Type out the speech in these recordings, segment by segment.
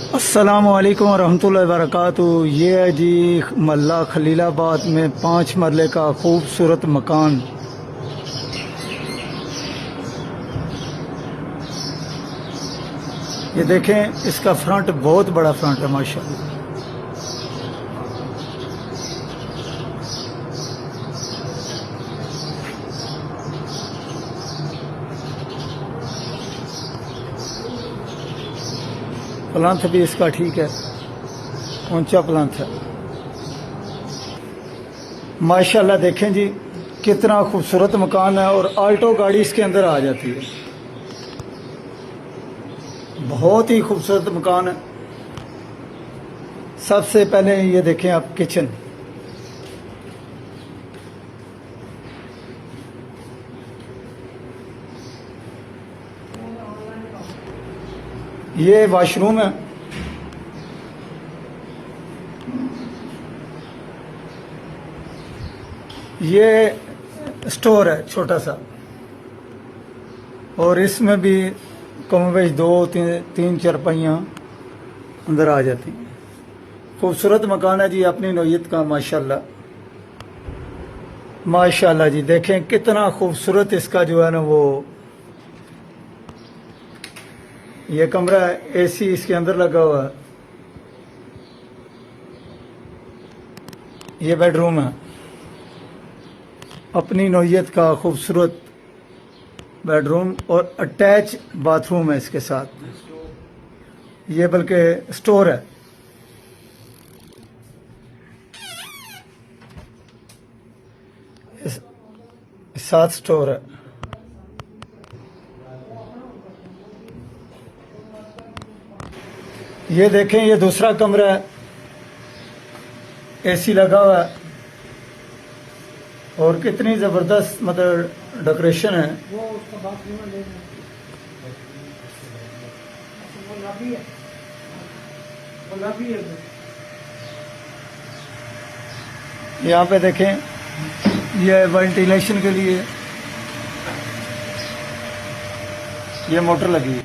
अस्सलामुअलैकुम वरहमतुल्लाहि वबरकातुहू। ये है जी मल्ला खलीलाबाद में 5 मरले का खूबसूरत मकान। ये देखें, इसका फ्रंट बहुत बड़ा फ्रंट है माशाल्लाह। प्लांथ भी इसका ठीक है, ऊंचा प्लांथ है माशाल्लाह। देखें जी कितना खूबसूरत मकान है और आल्टो गाड़ी इसके अंदर आ जाती है। बहुत ही खूबसूरत मकान है। सबसे पहले ये देखें आप, किचन। ये वॉशरूम है। ये स्टोर है छोटा सा, और इसमें भी कम बेश 2-3 चारपाइयाँ अंदर आ जाती हैं। खूबसूरत मकान है जी, अपनी नौयत का माशाल्लाह। माशाल्लाह जी, देखें कितना खूबसूरत इसका जो है ना वो ये कमरा है। एसी इसके अंदर लगा हुआ है। ये बेडरूम है, अपनी नौयत का खूबसूरत बेडरूम, और अटैच बाथरूम है इसके साथ। ये बल्कि स्टोर है। साथ स्टोर है। ये देखें, ये दूसरा कमरा है। एसी लगा हुआ है और कितनी ज़बरदस्त मतलब डेकोरेशन है। यहाँ पे देखें, ये वेंटिलेशन के लिए ये मोटर लगी है।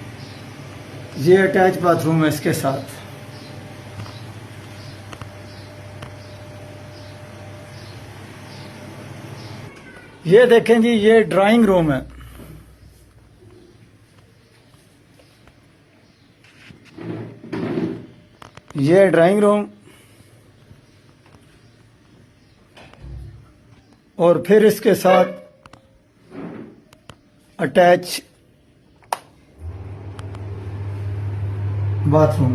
ये अटैच बाथरूम है इसके साथ। ये देखें जी, ये ड्राइंग रूम है। ये ड्राइंग रूम, और फिर इसके साथ अटैच बाथरूम।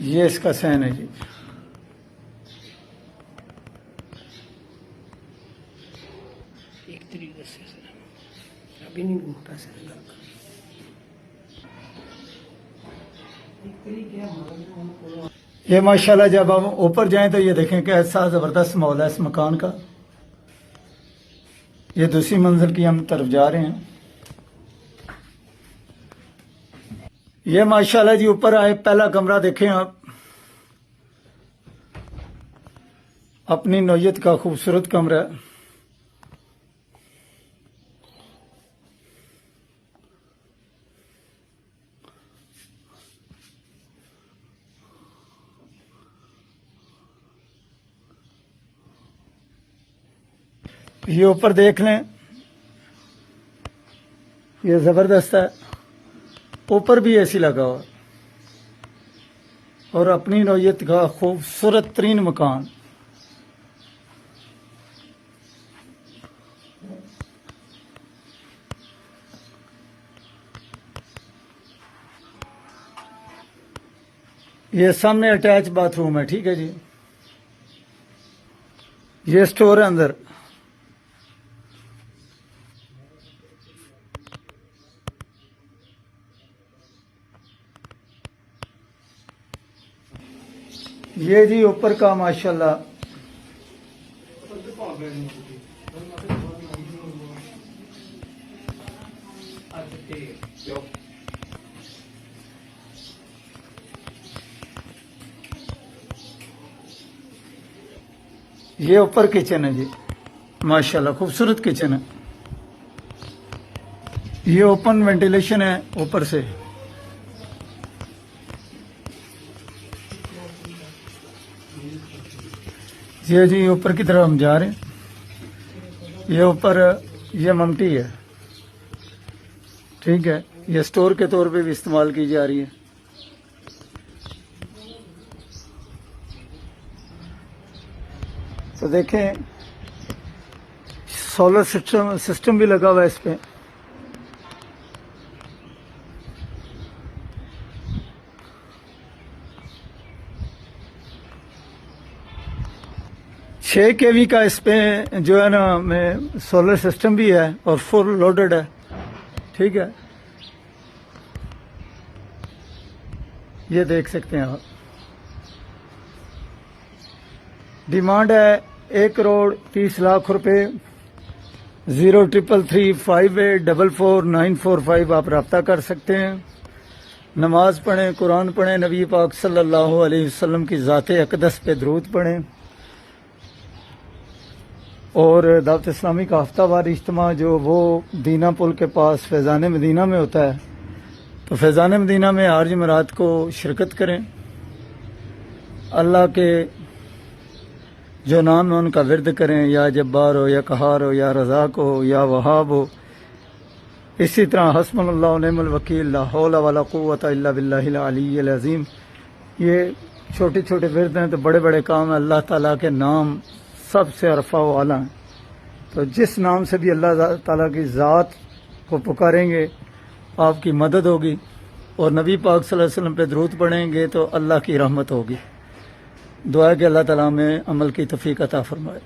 ये इसका सहन है जी। एक तरीके से अभी नहीं घूमता सर। ये माशाल्लाह, जब हम ऊपर जाएं तो ये देखें कैसा ज़बरदस्त माहौल है इस मकान का। ये दूसरी मंजिल की हम तरफ जा रहे हैं। ये माशाल्लाह जी, ऊपर आए, पहला कमरा देखें आप, अपनी नौयत का खूबसूरत कमरा है। ये ऊपर देख लें, ये ज़बरदस्त है। ऊपर भी एसी लगा हुआ और अपनी नौयत का खूबसूरत तरीन मकान। ये सामने अटैच बाथरूम है, ठीक है जी। ये स्टोर है अंदर। ये जी ऊपर का माशाल्लाह ये ऊपर किचन है जी, माशाल्लाह खूबसूरत किचन है। ये ओपन वेंटिलेशन है ऊपर से। ये जी ऊपर की तरफ हम जा रहे हैं। ये ऊपर ये ममटी है, ठीक है, ये स्टोर के तौर पे भी इस्तेमाल की जा रही है। तो देखें सोलर सिस्टम भी लगा हुआ है इस पे। छः केवी का इस पे जो है ना में सोलर सिस्टम भी है और फुल लोडेड है, ठीक है। ये देख सकते हैं आप। डिमांड है 1,30,00,000 रुपए। 033358444945 आप रब्ता कर सकते हैं। नमाज पढ़ें, कुरान पढ़ें, नबी पाक सल्लल्लाहु अलैहि वसल्लम की ज़ाते अक़दस पे दरूद पढ़ें। और दावत इस्लामी का हफ्तावार इज्तिमा जो वो दीना पुल के पास फैज़ान मदीना में होता है, तो फैज़ान मदीना में हर जुमेरात को शिरकत करें। अल्लाह के जो नाम है उनका विर्द करें, या जब्बार हो, या कहार हो, या रज़ाक हो, या वहाब हो। इसी तरह हस्बुनल्लाहु व निअमल वकील, ला हौला वला कुव्वता इल्ला बिल्लाहिल अलिय्यिल अज़ीम। ये छोटे छोटे विर्द हैं तो बड़े बड़े काम है। अल्लाह ताला के नाम सबसे अरफा व आला है, तो जिस नाम से भी अल्लाह ताला की ज़ात को पुकारेंगे आपकी मदद होगी। और नबी पाक सल्लल्लाहु अलैहि वसल्लम पे दरूद पढ़ेंगे तो अल्लाह की रहमत होगी। दुआ है कि अल्लाह ताला में अमल की तौफीक अता फरमाए।